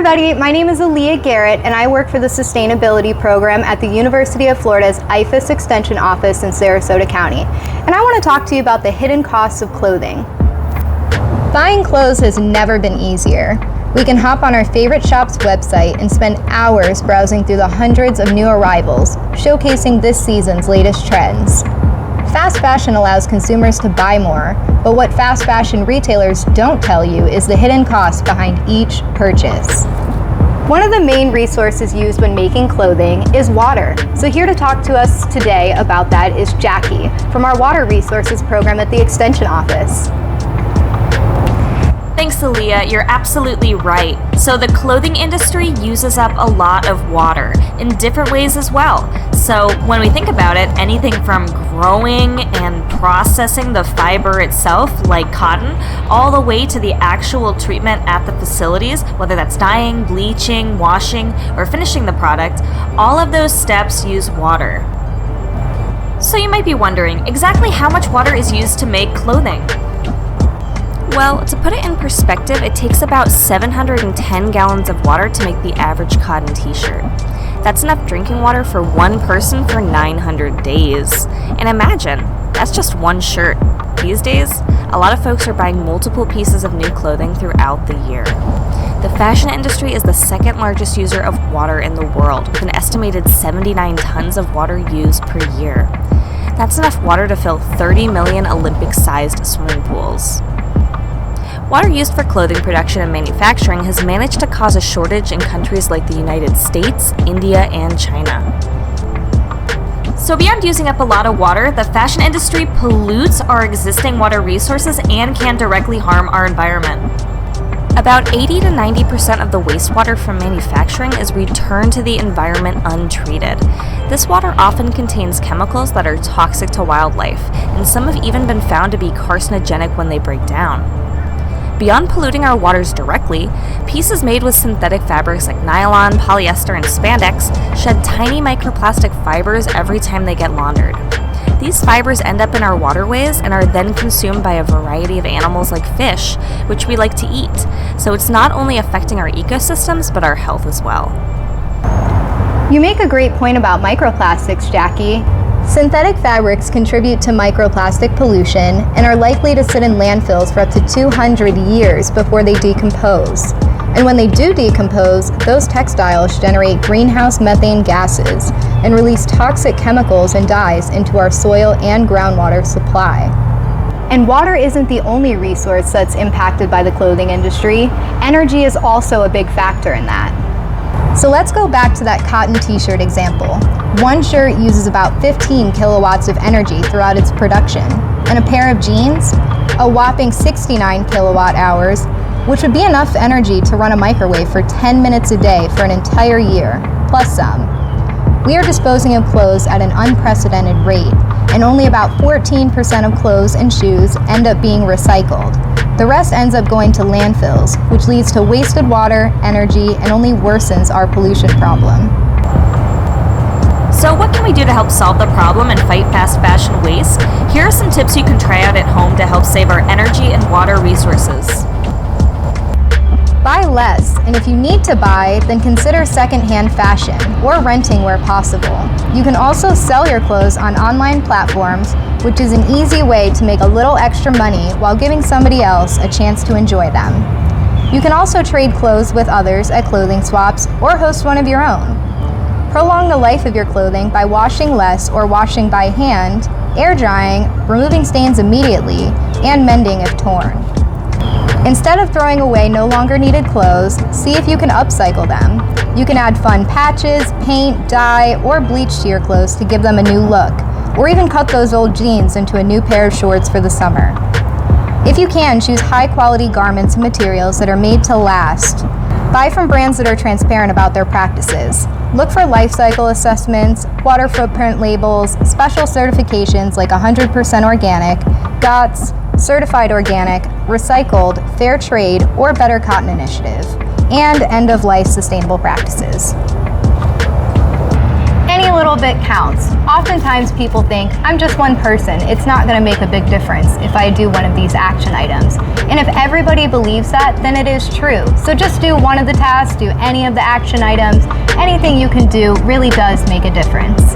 everybody, my name is Aaliyah Garrett and I work for the Sustainability Program at the University of Florida's IFAS Extension Office in Sarasota County. And I want to talk to you about the hidden costs of clothing. Buying clothes has never been easier. We can hop on our favorite shop's website and spend hours browsing through the hundreds of new arrivals, showcasing this season's latest trends. Fast fashion allows consumers to buy more, but what fast fashion retailers don't tell you is the hidden cost behind each purchase. One of the main resources used when making clothing is water. So here to talk to us today about that is Jackie from our Water Resources program at the Extension Office. Thanks, Aaliyah. You're absolutely right. So the clothing industry uses up a lot of water in different ways as well. So when we think about it, anything from growing and processing the fiber itself, like cotton, all the way to the actual treatment at the facilities, whether that's dyeing, bleaching, washing, or finishing the product, all of those steps use water. So you might be wondering, exactly how much water is used to make clothing? Well, to put it in perspective, it takes about 710 gallons of water to make the average cotton t-shirt. That's enough drinking water for one person for 900 days. And imagine, that's just one shirt. These days, a lot of folks are buying multiple pieces of new clothing throughout the year. The fashion industry is the second largest user of water in the world, with an estimated 79 tons of water used per year. That's enough water to fill 30 million Olympic-sized swimming pools. Water used for clothing production and manufacturing has managed to cause a shortage in countries like the United States, India, and China. So beyond using up a lot of water, the fashion industry pollutes our existing water resources and can directly harm our environment. About 80 to 90% of the wastewater from manufacturing is returned to the environment untreated. This water often contains chemicals that are toxic to wildlife, and some have even been found to be carcinogenic when they break down. Beyond polluting our waters directly, pieces made with synthetic fabrics like nylon, polyester, and spandex shed tiny microplastic fibers every time they get laundered. These fibers end up in our waterways and are then consumed by a variety of animals like fish, which we like to eat. So it's not only affecting our ecosystems, but our health as well. You make a great point about microplastics, Jackie. Synthetic fabrics contribute to microplastic pollution and are likely to sit in landfills for up to 200 years before they decompose. And when they do decompose, those textiles generate greenhouse methane gases and release toxic chemicals and dyes into our soil and groundwater supply. And water isn't the only resource that's impacted by the clothing industry. Energy is also a big factor in that. So let's go back to that cotton t-shirt example. One shirt uses about 15 kilowatts of energy throughout its production, and a pair of jeans, a whopping 69 kilowatt hours, which would be enough energy to run a microwave for 10 minutes a day for an entire year, plus some. We are disposing of clothes at an unprecedented rate, and only about 14% of clothes and shoes end up being recycled. The rest ends up going to landfills, which leads to wasted water, energy, and only worsens our pollution problem. So what can we do to help solve the problem and fight fast fashion waste? Here are some tips you can try out at home to help save our energy and water resources. Buy less, and if you need to buy, then consider secondhand fashion or renting where possible. You can also sell your clothes on online platforms, which is an easy way to make a little extra money while giving somebody else a chance to enjoy them. You can also trade clothes with others at clothing swaps or host one of your own. Prolong the life of your clothing by washing less or washing by hand, air drying, removing stains immediately, and mending if torn. Instead of throwing away no longer needed clothes, see if you can upcycle them. You can add fun patches, paint, dye, or bleach to your clothes to give them a new look, or even cut those old jeans into a new pair of shorts for the summer. If you can, choose high-quality garments and materials that are made to last. Buy from brands that are transparent about their practices. Look for life cycle assessments, water footprint labels, special certifications like 100% organic, GOTS, certified organic, recycled, fair trade, or Better Cotton Initiative, and end-of-life sustainable practices. Any little bit counts. Oftentimes people think, I'm just one person, it's not going to make a big difference if I do one of these action items. And if everybody believes that, then it is true. So just do one of the tasks, do any of the action items. Anything you can do really does make a difference.